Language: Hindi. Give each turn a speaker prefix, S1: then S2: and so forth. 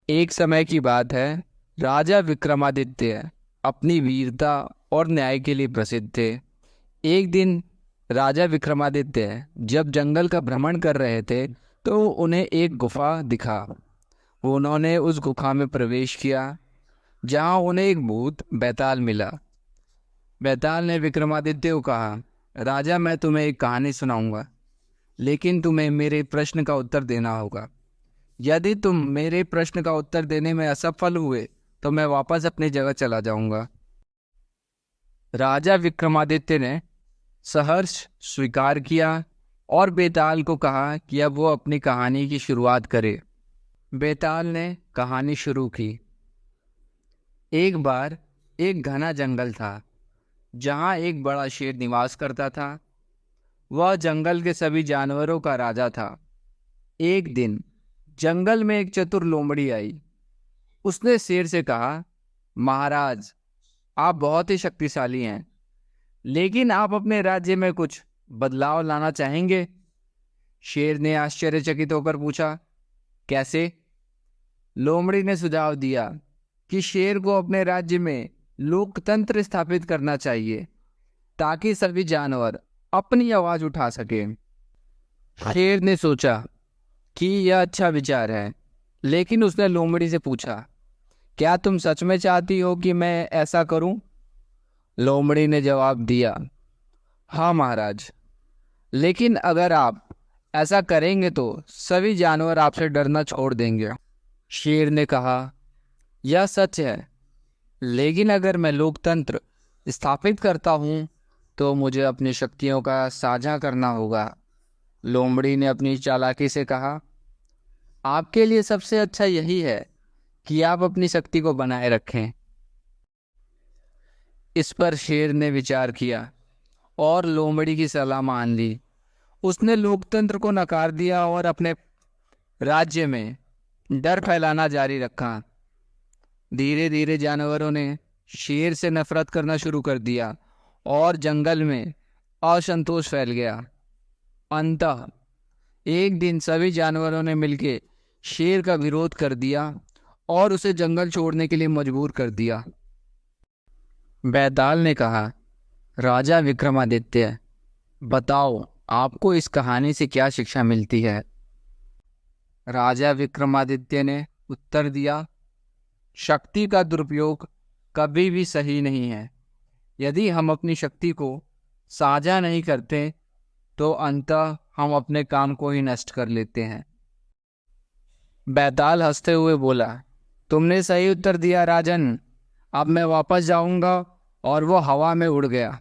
S1: एक समय की बात है। राजा विक्रमादित्य अपनी वीरता और न्याय के लिए प्रसिद्ध थे। एक दिन राजा विक्रमादित्य जब जंगल का भ्रमण कर रहे थे तो उन्हें एक गुफा दिखा। वो उन्होंने उस गुफा में प्रवेश किया, जहां उन्हें एक भूत बैताल मिला। बैताल ने विक्रमादित्य को कहा, राजा, मैं तुम्हें एक कहानी सुनाऊंगा, लेकिन तुम्हें मेरे प्रश्न का उत्तर देना होगा। यदि तुम मेरे प्रश्न का उत्तर देने में असफल हुए तो मैं वापस अपनी जगह चला जाऊंगा। राजा विक्रमादित्य ने सहर्ष स्वीकार किया और बेताल को कहा कि अब वो अपनी कहानी की शुरुआत करे। बेताल ने कहानी शुरू की। एक बार एक घना जंगल था, जहां एक बड़ा शेर निवास करता था। वह जंगल के सभी जानवरों का राजा था। एक दिन जंगल में एक चतुर लोमड़ी आई। उसने शेर से कहा, महाराज, आप बहुत ही शक्तिशाली हैं, लेकिन आप अपने राज्य में कुछ बदलाव लाना चाहेंगे? शेर ने आश्चर्यचकित होकर पूछा, कैसे? लोमड़ी ने सुझाव दिया कि शेर को अपने राज्य में लोकतंत्र स्थापित करना चाहिए, ताकि सभी जानवर अपनी आवाज उठा सके। शेर ने सोचा कि यह अच्छा विचार है, लेकिन उसने लोमड़ी से पूछा, क्या तुम सच में चाहती हो कि मैं ऐसा करूं? लोमड़ी ने जवाब दिया, हाँ महाराज, लेकिन अगर आप ऐसा करेंगे तो सभी जानवर आपसे डरना छोड़ देंगे। शेर ने कहा, यह सच है, लेकिन अगर मैं लोकतंत्र स्थापित करता हूं तो मुझे अपनी शक्तियों का साझा करना होगा। लोमड़ी ने अपनी चालाकी से कहा, आपके लिए सबसे अच्छा यही है कि आप अपनी शक्ति को बनाए रखें। इस पर शेर ने विचार किया और लोमड़ी की सलाह मान ली। उसने लोकतंत्र को नकार दिया और अपने राज्य में डर फैलाना जारी रखा। धीरे धीरे जानवरों ने शेर से नफरत करना शुरू कर दिया और जंगल में असंतोष फैल गया। अंततः एक दिन सभी जानवरों ने मिलकर शेर का विरोध कर दिया और उसे जंगल छोड़ने के लिए मजबूर कर दिया। बैताल ने कहा, राजा विक्रमादित्य, बताओ, आपको इस कहानी से क्या शिक्षा मिलती है? राजा विक्रमादित्य ने उत्तर दिया, शक्ति का दुरुपयोग कभी भी सही नहीं है। यदि हम अपनी शक्ति को साझा नहीं करते तो अंततः हम अपने काम को ही नष्ट कर लेते हैं। बैताल हंसते हुए बोला, तुमने सही उत्तर दिया राजन, अब मैं वापस जाऊंगा। और वो हवा में उड़ गया।